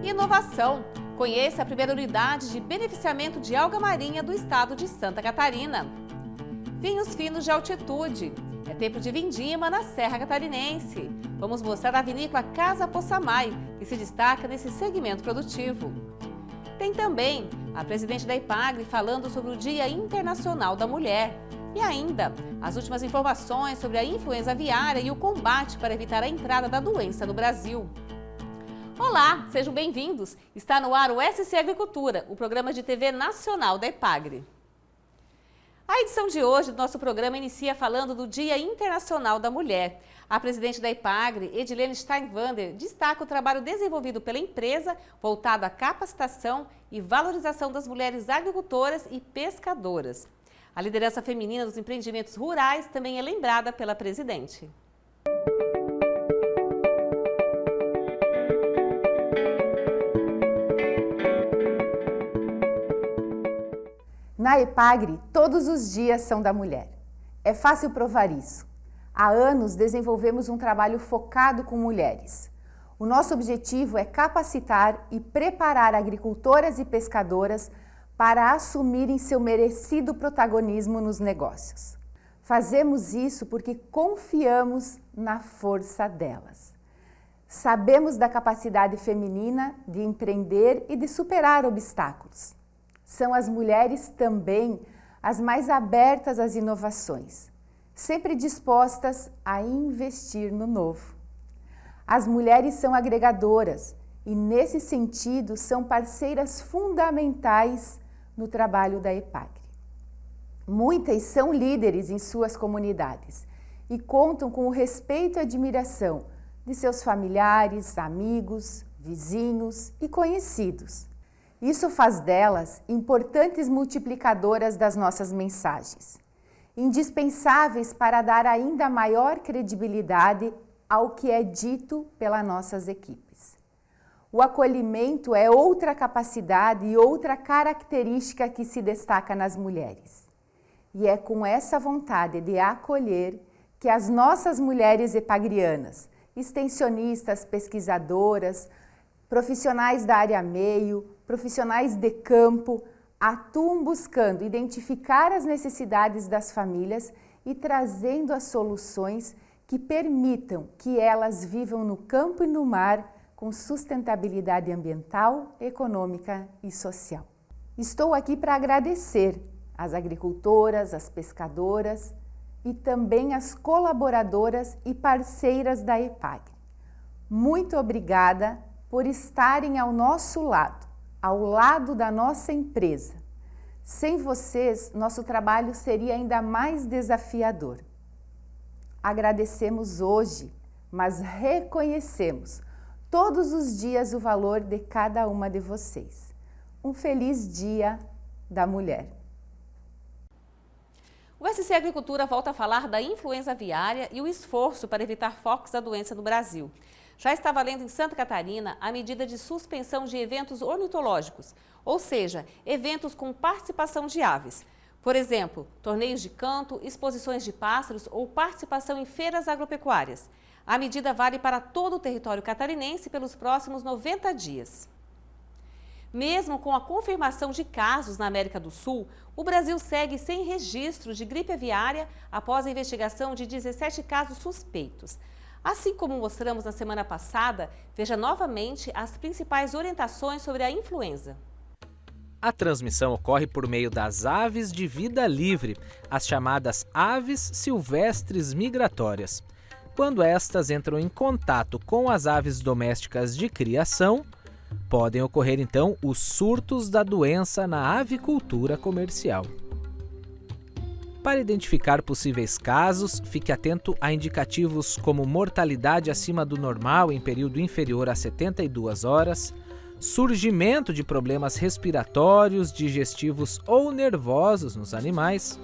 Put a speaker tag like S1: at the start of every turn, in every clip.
S1: Inovação. Conheça a primeira unidade de beneficiamento de alga marinha do estado de Santa Catarina. Vinhos finos de altitude. É tempo de vindima na Serra Catarinense. Vamos mostrar a vinícola Casa Poçamai, que se destaca nesse segmento produtivo. Tem também a presidente da IPAGRE falando sobre o Dia Internacional da Mulher. E ainda, as últimas informações sobre a influenza aviária e o combate para evitar a entrada da doença no Brasil. Olá, sejam bem-vindos! Está no ar o SC Agricultura, o programa de TV nacional da IPAGRE. A edição de hoje do nosso programa inicia falando do Dia Internacional da Mulher. A presidente da IPAGRE, Edilene Steinwander, destaca o trabalho desenvolvido pela empresa voltado à capacitação e valorização das mulheres agricultoras e pescadoras. A liderança feminina dos empreendimentos rurais também é lembrada pela presidente.
S2: Na IPAGRE, todos os dias são da mulher. É fácil provar isso. Há anos desenvolvemos um trabalho focado com mulheres. O nosso objetivo é capacitar e preparar agricultoras e pescadoras para assumirem seu merecido protagonismo nos negócios. Fazemos isso porque confiamos na força delas. Sabemos da capacidade feminina de empreender e de superar obstáculos. São as mulheres também as mais abertas às inovações, sempre dispostas a investir no novo. As mulheres são agregadoras e, nesse sentido, são parceiras fundamentais no trabalho da IPAGRE. Muitas são líderes em suas comunidades e contam com o respeito e admiração de seus familiares, amigos, vizinhos e conhecidos. Isso faz delas importantes multiplicadoras das nossas mensagens, indispensáveis para dar ainda maior credibilidade ao que é dito pelas nossas equipes. O acolhimento é outra capacidade e outra característica que se destaca nas mulheres. E é com essa vontade de acolher que as nossas mulheres epagrianas, extensionistas, pesquisadoras, profissionais da área meio, profissionais de campo, atuam buscando identificar as necessidades das famílias e trazendo as soluções que permitam que elas vivam no campo e no mar com sustentabilidade ambiental, econômica e social. Estou aqui para agradecer às agricultoras, às pescadoras e também às colaboradoras e parceiras da IPAGRE. Muito obrigada por estarem ao nosso lado, ao lado da nossa empresa. Sem vocês, nosso trabalho seria ainda mais desafiador. Agradecemos hoje, mas reconhecemos todos os dias o valor de cada uma de vocês. Um feliz Dia da Mulher.
S1: O SC Agricultura volta a falar da influenza aviária e o esforço para evitar focos da doença no Brasil. Já está valendo em Santa Catarina a medida de suspensão de eventos ornitológicos, ou seja, eventos com participação de aves. Por exemplo, torneios de canto, exposições de pássaros ou participação em feiras agropecuárias. A medida vale para todo o território catarinense pelos próximos 90 dias. Mesmo com a confirmação de casos na América do Sul, o Brasil segue sem registros de gripe aviária após a investigação de 17 casos suspeitos. Assim como mostramos na semana passada, veja novamente as principais orientações sobre a influenza.
S3: A transmissão ocorre por meio das aves de vida livre, as chamadas aves silvestres migratórias. Quando estas entram em contato com as aves domésticas de criação, podem ocorrer então os surtos da doença na avicultura comercial. Para identificar possíveis casos, fique atento a indicativos como mortalidade acima do normal em período inferior a 72 horas, surgimento de problemas respiratórios, digestivos ou nervosos nos animais,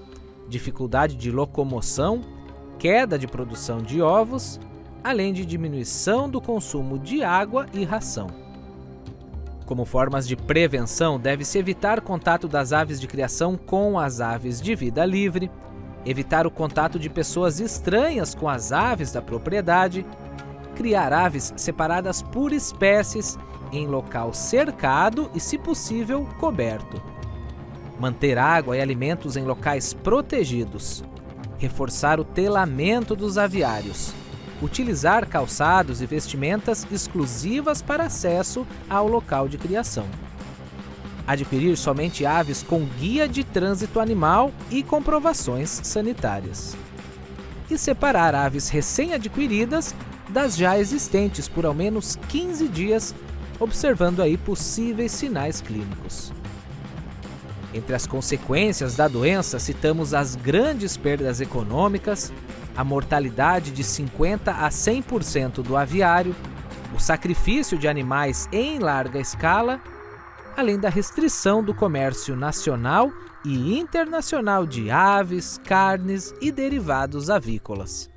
S3: dificuldade de locomoção, queda de produção de ovos, além de diminuição do consumo de água e ração. Como formas de prevenção, deve-se evitar contato das aves de criação com as aves de vida livre, evitar o contato de pessoas estranhas com as aves da propriedade, criar aves separadas por espécies em local cercado e, se possível, coberto. Manter água e alimentos em locais protegidos. Reforçar o telamento dos aviários. Utilizar calçados e vestimentas exclusivas para acesso ao local de criação. Adquirir somente aves com guia de trânsito animal e comprovações sanitárias. E separar aves recém-adquiridas das já existentes por ao menos 15 dias, observando aí possíveis sinais clínicos. Entre as consequências da doença, citamos as grandes perdas econômicas, a mortalidade de 50% a 100% do aviário, o sacrifício de animais em larga escala, além da restrição do comércio nacional e internacional de aves, carnes e derivados avícolas.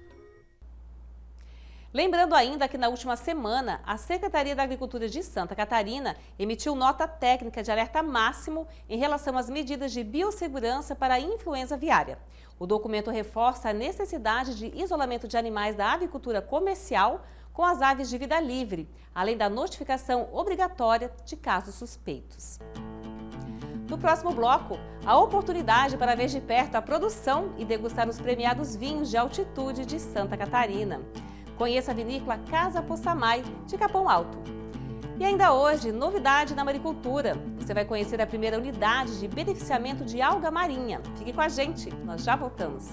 S1: Lembrando ainda que na última semana, a Secretaria da Agricultura de Santa Catarina emitiu nota técnica de alerta máximo em relação às medidas de biossegurança para a influenza aviária. O documento reforça a necessidade de isolamento de animais da avicultura comercial com as aves de vida livre, além da notificação obrigatória de casos suspeitos. No próximo bloco, a oportunidade para ver de perto a produção e degustar os premiados vinhos de altitude de Santa Catarina. Conheça a vinícola Casa Possamay, de Capão Alto. E ainda hoje, novidade na maricultura. Você vai conhecer a primeira unidade de beneficiamento de alga marinha. Fique com a gente, nós já voltamos.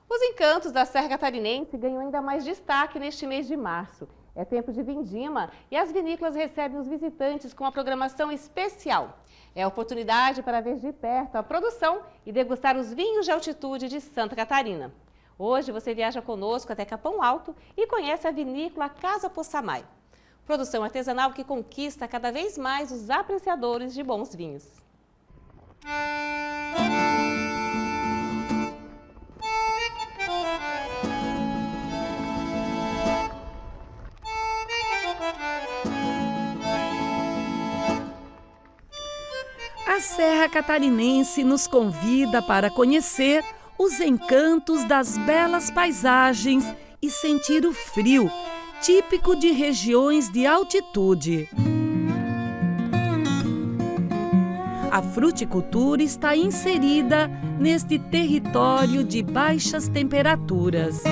S1: Os encantos da Serra Catarinense ganham ainda mais destaque neste mês de março. É tempo de vindima e as vinícolas recebem os visitantes com uma programação especial. É a oportunidade para ver de perto a produção e degustar os vinhos de altitude de Santa Catarina. Hoje você viaja conosco até Capão Alto e conhece a vinícola Casa Possamay. Produção artesanal que conquista cada vez mais os apreciadores de bons vinhos.
S4: A Serra Catarinense nos convida para conhecer os encantos das belas paisagens e sentir o frio, típico de regiões de altitude. A fruticultura está inserida neste território de baixas temperaturas.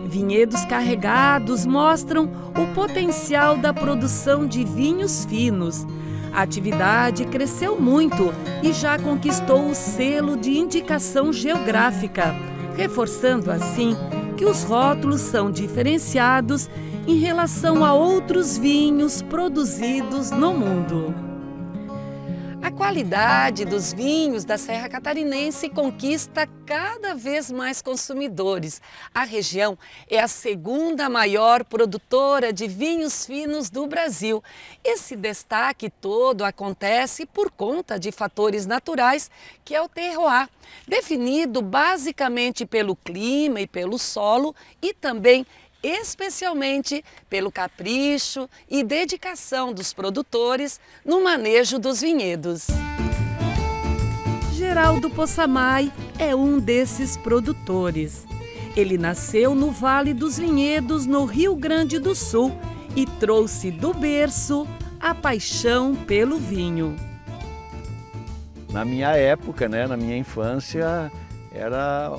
S4: Vinhedos carregados mostram o potencial da produção de vinhos finos. A atividade cresceu muito e já conquistou o selo de indicação geográfica, reforçando assim que os rótulos são diferenciados em relação a outros vinhos produzidos no mundo. A qualidade dos vinhos da Serra Catarinense conquista cada vez mais consumidores. A região é a segunda maior produtora de vinhos finos do Brasil. Esse destaque todo acontece por conta de fatores naturais, que é o terroir, definido basicamente pelo clima e pelo solo e também especialmente pelo capricho e dedicação dos produtores no manejo dos vinhedos. Geraldo Possamay é um desses produtores. Ele nasceu no Vale dos Vinhedos, no Rio Grande do Sul, e trouxe do berço a paixão pelo vinho.
S5: Na minha época, na minha infância, era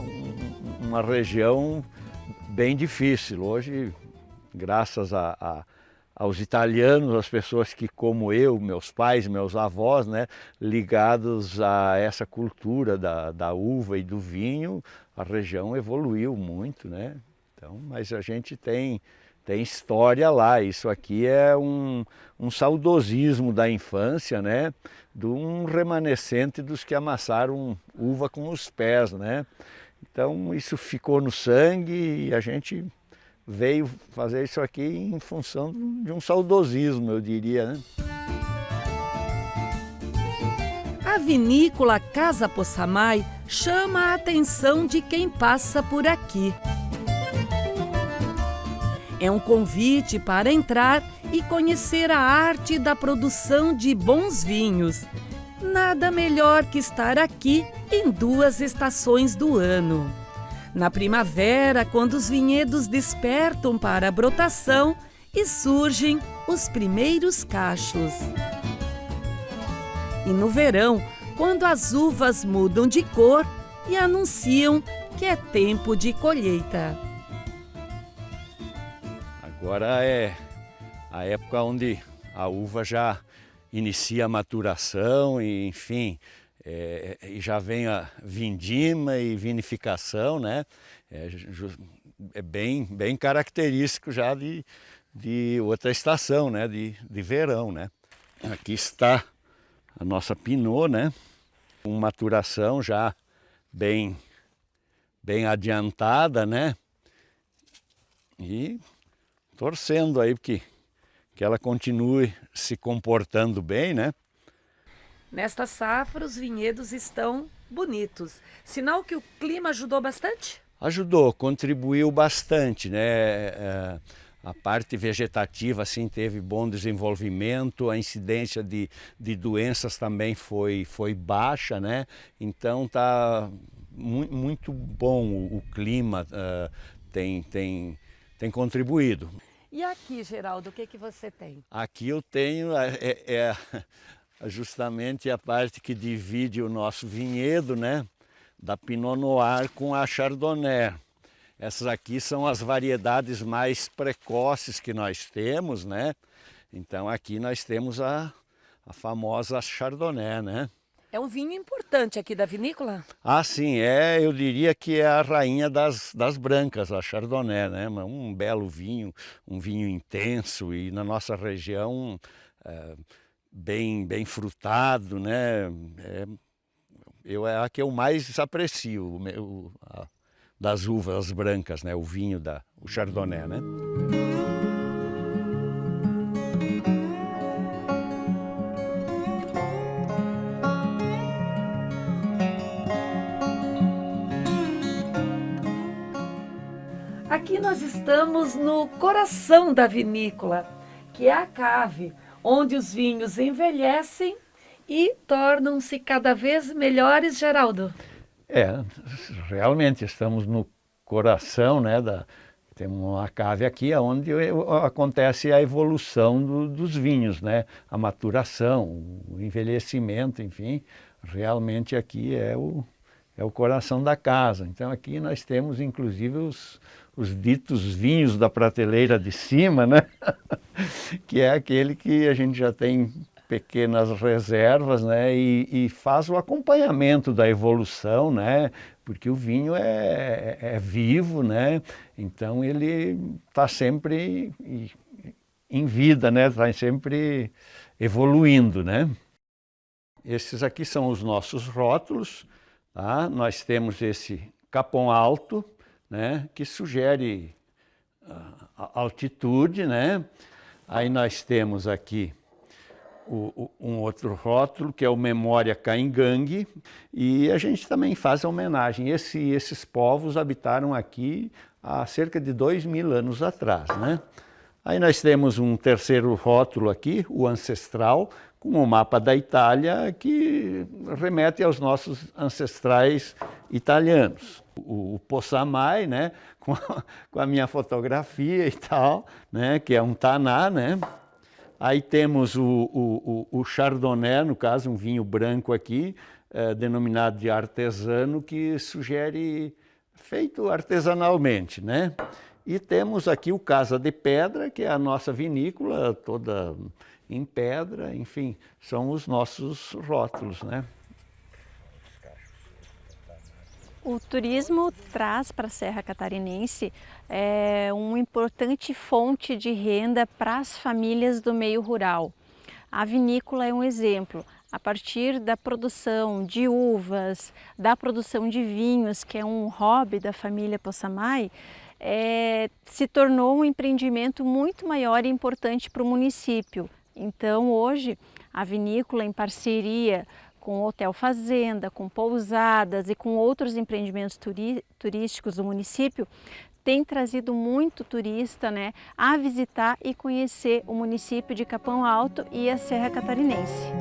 S5: uma região bem difícil. Hoje, graças aos italianos, as pessoas que, como eu, meus pais, meus avós, ligados a essa cultura da uva e do vinho, a região evoluiu muito, Então, mas a gente tem história lá. Isso aqui é um saudosismo da infância, de um remanescente dos que amassaram uva com os pés, Então isso ficou no sangue e a gente veio fazer isso aqui em função de um saudosismo, eu diria,
S4: A vinícola Casa Possamay chama a atenção de quem passa por aqui. É um convite para entrar e conhecer a arte da produção de bons vinhos. Nada melhor que estar aqui em 2 estações do ano. Na primavera, quando os vinhedos despertam para a brotação e surgem os primeiros cachos. E no verão, quando as uvas mudam de cor e anunciam que é tempo de colheita.
S5: Agora é a época onde a uva já inicia a maturação e, enfim, e já vem a vindima e vinificação, né? É bem característico já de outra estação, né? De verão, né? Aqui está a nossa Pinot, né? Com maturação já bem adiantada, né? E torcendo aí que ela continue se comportando bem, né?
S4: Nesta safra, os vinhedos estão bonitos. Sinal que o clima ajudou bastante?
S5: Ajudou, contribuiu bastante, né? A parte vegetativa assim, teve bom desenvolvimento, a incidência de doenças também foi baixa, né? Então tá muito bom o clima, tem contribuído.
S4: E aqui, Geraldo, o que você tem?
S5: Aqui eu tenho justamente a parte que divide o nosso vinhedo, né? Da Pinot Noir com a Chardonnay. Essas aqui são as variedades mais precoces que nós temos, né? Então aqui nós temos a famosa Chardonnay, né?
S4: É um vinho importante aqui da vinícola?
S5: Ah, sim, eu diria que é a rainha das brancas, a Chardonnay, né? Um belo vinho, um vinho intenso e na nossa região bem frutado, né? É a que eu mais aprecio, das uvas brancas, né? O vinho o Chardonnay, né?
S4: Aqui nós estamos no coração da vinícola, que é a cave, onde os vinhos envelhecem e tornam-se cada vez melhores, Geraldo.
S5: Realmente estamos no coração, né? Temos uma cave aqui onde acontece a evolução dos vinhos, né? A maturação, o envelhecimento, enfim, realmente aqui é o coração da casa. Então aqui nós temos inclusive os ditos vinhos da prateleira de cima, né? Que é aquele que a gente já tem pequenas reservas, né? E faz o acompanhamento da evolução, né? Porque o vinho é vivo, né? Então ele está sempre em vida, né? Está sempre evoluindo, né? Esses aqui são os nossos rótulos, tá? Nós temos esse capão alto, né? Que sugere a altitude, né? Aí nós temos aqui um outro rótulo, que é o Memória Caingangue, e a gente também faz a homenagem. Esses povos habitaram aqui há cerca de 2000 anos atrás, né? Aí nós temos um terceiro rótulo aqui, o Ancestral, com o mapa da Itália, que remete aos nossos ancestrais italianos. O Possamai, né? Com a minha fotografia e tal, né? Que é um taná, né? Aí temos o Chardonnay, no caso, um vinho branco aqui, denominado de artesano, que sugere feito artesanalmente, né? E temos aqui o Casa de Pedra, que é a nossa vinícola, toda em pedra, enfim, são os nossos rótulos, né?
S6: O turismo traz para a Serra Catarinense uma importante fonte de renda para as famílias do meio rural. A vinícola é um exemplo. A partir da produção de uvas, da produção de vinhos, que é um hobby da família Possamay, se tornou um empreendimento muito maior e importante para o município. Então hoje a vinícola, em parceria com o Hotel Fazenda, com pousadas e com outros empreendimentos turísticos do município, tem trazido muito turista, né, a visitar e conhecer o município de Capão Alto e a Serra Catarinense.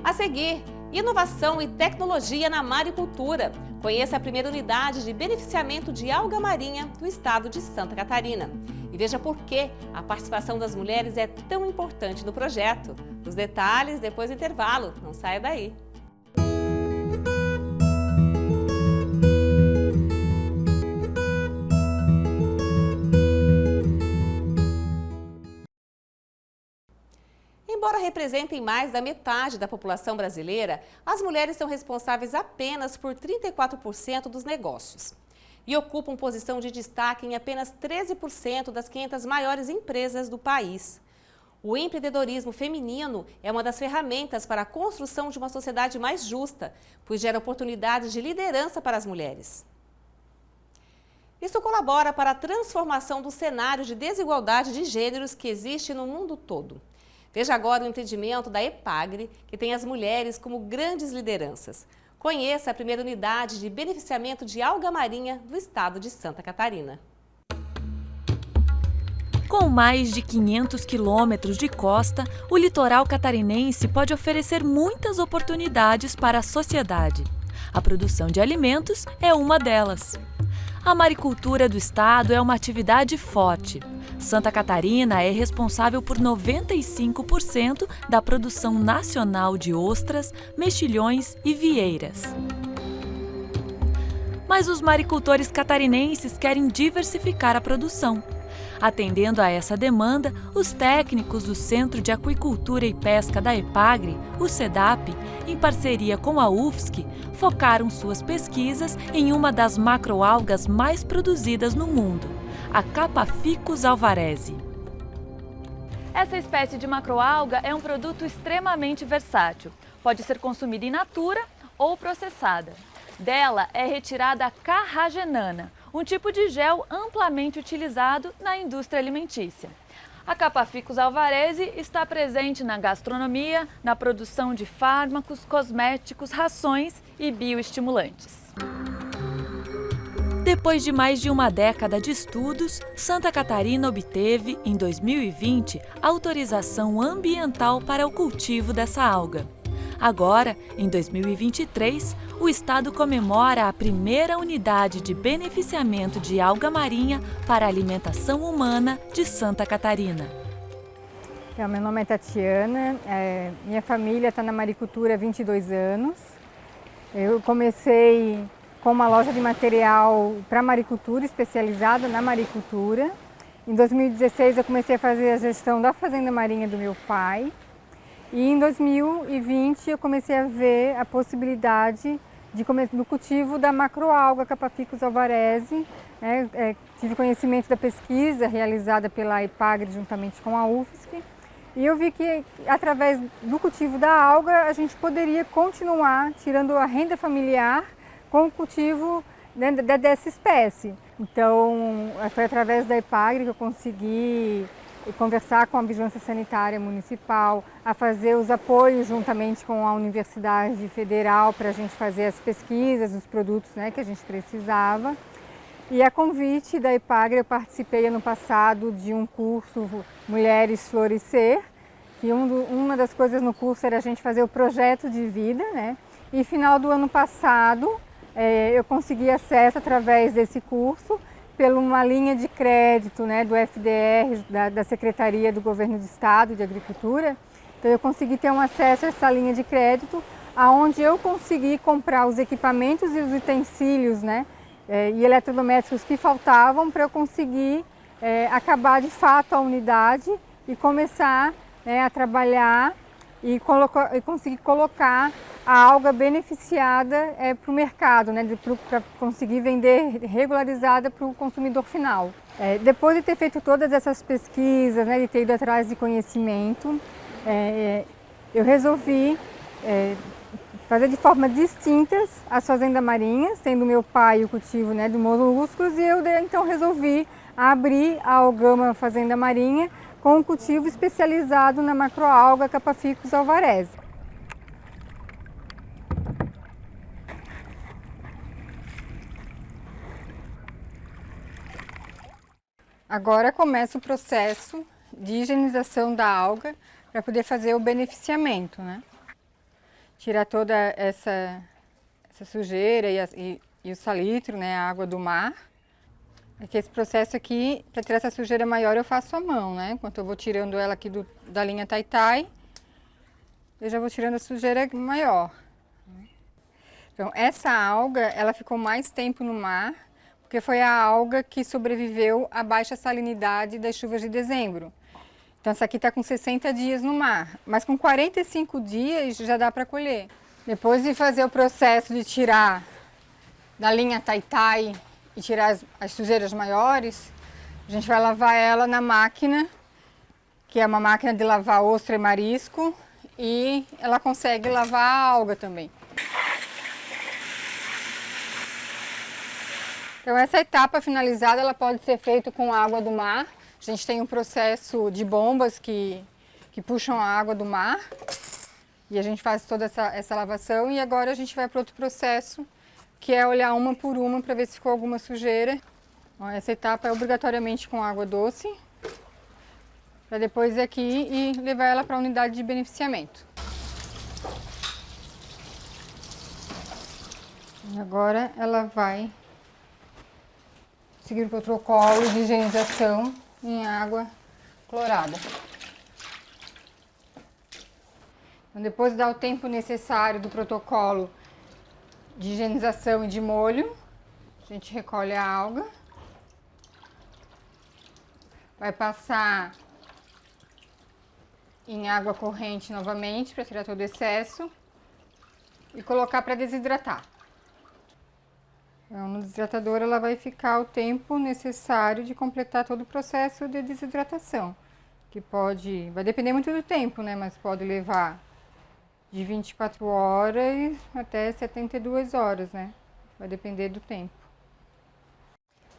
S1: A seguir, inovação e tecnologia na maricultura. Conheça a primeira unidade de beneficiamento de alga marinha do estado de Santa Catarina. E veja por que a participação das mulheres é tão importante no projeto. Os detalhes depois do intervalo. Não saia daí. Embora representem mais da metade da população brasileira, as mulheres são responsáveis apenas por 34% dos negócios e ocupam posição de destaque em apenas 13% das 500 maiores empresas do país. O empreendedorismo feminino é uma das ferramentas para a construção de uma sociedade mais justa, pois gera oportunidades de liderança para as mulheres. Isso colabora para a transformação do cenário de desigualdade de gêneros que existe no mundo todo. Veja agora o entendimento da EPAGRE, que tem as mulheres como grandes lideranças. Conheça a primeira unidade de beneficiamento de alga marinha do estado de Santa Catarina.
S7: Com mais de 500 quilômetros de costa, o litoral catarinense pode oferecer muitas oportunidades para a sociedade. A produção de alimentos é uma delas. A maricultura do estado é uma atividade forte. Santa Catarina é responsável por 95% da produção nacional de ostras, mexilhões e vieiras. Mas os maricultores catarinenses querem diversificar a produção. Atendendo a essa demanda, os técnicos do Centro de Aquicultura e Pesca da EPAGRE, o CEDAP, em parceria com a UFSC, focaram suas pesquisas em uma das macroalgas mais produzidas no mundo, a Capaficus alvarezi.
S8: Essa espécie de macroalga é um produto extremamente versátil. Pode ser consumida in natura ou processada. Dela é retirada a carragenana, um tipo de gel amplamente utilizado na indústria alimentícia. A Capaficus alvarezi está presente na gastronomia, na produção de fármacos, cosméticos, rações e bioestimulantes.
S7: Depois de mais de uma década de estudos, Santa Catarina obteve, em 2020, autorização ambiental para o cultivo dessa alga. Agora, em 2023, o estado comemora a primeira unidade de beneficiamento de alga marinha para a alimentação humana de Santa Catarina.
S9: Meu nome é Tatiana, minha família está na maricultura há 22 anos. Eu comecei com uma loja de material para maricultura, especializada na maricultura. Em 2016 eu comecei a fazer a gestão da fazenda marinha do meu pai. E em 2020 eu comecei a ver a possibilidade do cultivo da macroalga Capaficus alvarezi. Tive conhecimento da pesquisa realizada pela EPAGRE juntamente com a UFSC. E eu vi que através do cultivo da alga a gente poderia continuar tirando a renda familiar com o cultivo dessa espécie. Então foi através da EPAGRE que eu consegui conversar com a Vigilância Sanitária Municipal, a fazer os apoios juntamente com a Universidade Federal para a gente fazer as pesquisas, os produtos que a gente precisava. E a convite da EPAGRE eu participei ano passado de um curso Mulheres Florescer, que uma das coisas no curso era a gente fazer o projeto de vida, E final do ano passado eu consegui acesso através desse curso por uma linha de crédito do FDR, da Secretaria do Governo do Estado de Agricultura. Então eu consegui ter um acesso a essa linha de crédito, onde eu consegui comprar os equipamentos e os utensílios e eletrodomésticos que faltavam para eu conseguir acabar de fato a unidade e começar a trabalhar e conseguir colocar a alga beneficiada para o mercado, para conseguir vender regularizada para o consumidor final. Depois de ter feito todas essas pesquisas, né, de ter ido atrás de conhecimento, eu resolvi fazer de forma distintas as fazendas marinhas, tendo meu pai o cultivo, né, de moluscos, e eu então resolvi abrir a Algama Fazenda Marinha com um cultivo especializado na macroalga Capaficus alvarez. Agora começa o processo de higienização da alga para poder fazer o beneficiamento, né? Tirar toda essa sujeira e o salitro, né, a água do mar. É que esse processo aqui, para tirar essa sujeira maior, eu faço à mão, né? Enquanto eu vou tirando ela aqui da linha Tai-Tai, eu já vou tirando a sujeira maior. Então, essa alga, ela ficou mais tempo no mar, porque foi a alga que sobreviveu à baixa salinidade das chuvas de dezembro. Então, essa aqui está com 60 dias no mar, mas com 45 dias já dá para colher. Depois de fazer o processo de tirar da linha Tai-Tai e tirar as sujeiras maiores, a gente vai lavar ela na máquina, que é uma máquina de lavar ostra e marisco, e ela consegue lavar a alga também. Então, essa etapa finalizada, ela pode ser feita com água do mar. A gente tem um processo de bombas que puxam a água do mar e a gente faz toda essa lavação, e agora a gente vai para outro processo, que é olhar uma por uma para ver se ficou alguma sujeira. Bom, essa etapa é obrigatoriamente com água doce, para depois ir aqui e levar ela para a unidade de beneficiamento. E agora ela vai seguir o protocolo de higienização em água clorada. Então, depois de dar o tempo necessário do protocolo de higienização e de molho, a gente recolhe a alga, vai passar em água corrente novamente para tirar todo o excesso e colocar para desidratar. Então, no desidratador ela vai ficar o tempo necessário de completar todo o processo de desidratação, que vai depender muito do tempo, né? Mas pode levar de 24 horas até 72 horas, né? Vai depender do tempo.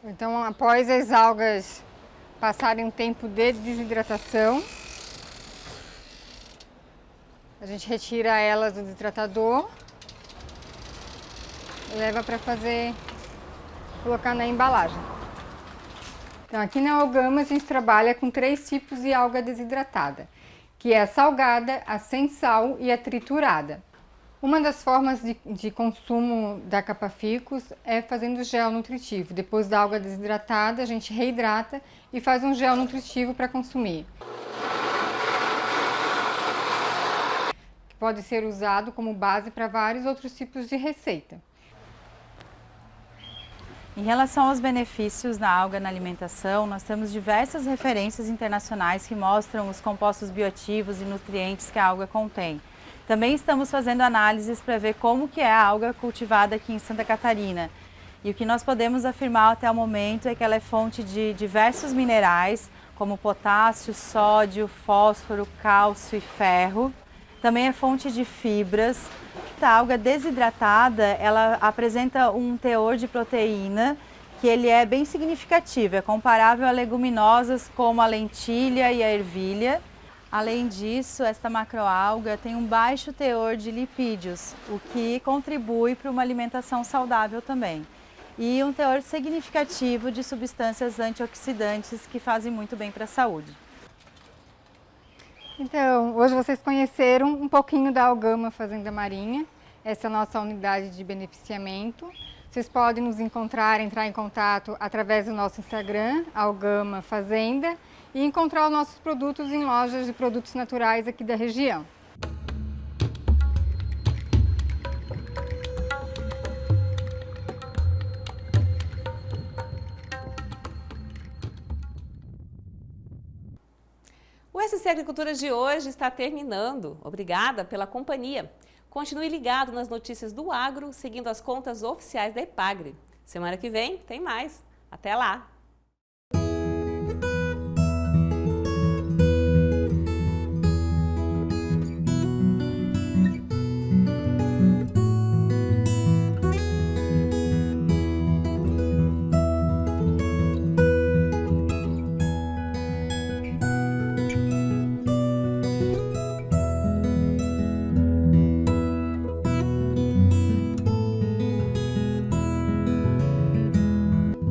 S9: Então, após as algas passarem um tempo de desidratação, a gente retira elas do desidratador e leva para colocar na embalagem. Então, aqui na Algama a gente trabalha com 3 tipos de alga desidratada, que é a salgada, a sem sal e a triturada. Uma das formas de consumo da Capaficus é fazendo gel nutritivo. Depois da alga desidratada, a gente reidrata e faz um gel nutritivo para consumir. Que pode ser usado como base para vários outros tipos de receita.
S10: Em relação aos benefícios da alga na alimentação, nós temos diversas referências internacionais que mostram os compostos bioativos e nutrientes que a alga contém. Também estamos fazendo análises para ver como que é a alga cultivada aqui em Santa Catarina. E o que nós podemos afirmar até o momento é que ela é fonte de diversos minerais, como potássio, sódio, fósforo, cálcio e ferro. Também é fonte de fibras. A alga desidratada, ela apresenta um teor de proteína que ele é bem significativo, é comparável a leguminosas como a lentilha e a ervilha. Além disso, esta macroalga tem um baixo teor de lipídios, o que contribui para uma alimentação saudável também. E um teor significativo de substâncias antioxidantes que fazem muito bem para a saúde.
S9: Então, hoje vocês conheceram um pouquinho da Algama Fazenda Marinha, essa é a nossa unidade de beneficiamento. Vocês podem nos entrar em contato através do nosso Instagram, Algama Fazenda, e encontrar os nossos produtos em lojas de produtos naturais aqui da região.
S1: O SC Agricultura de hoje está terminando. Obrigada pela companhia. Continue ligado nas notícias do agro, seguindo as contas oficiais da Epagre. Semana que vem tem mais. Até lá!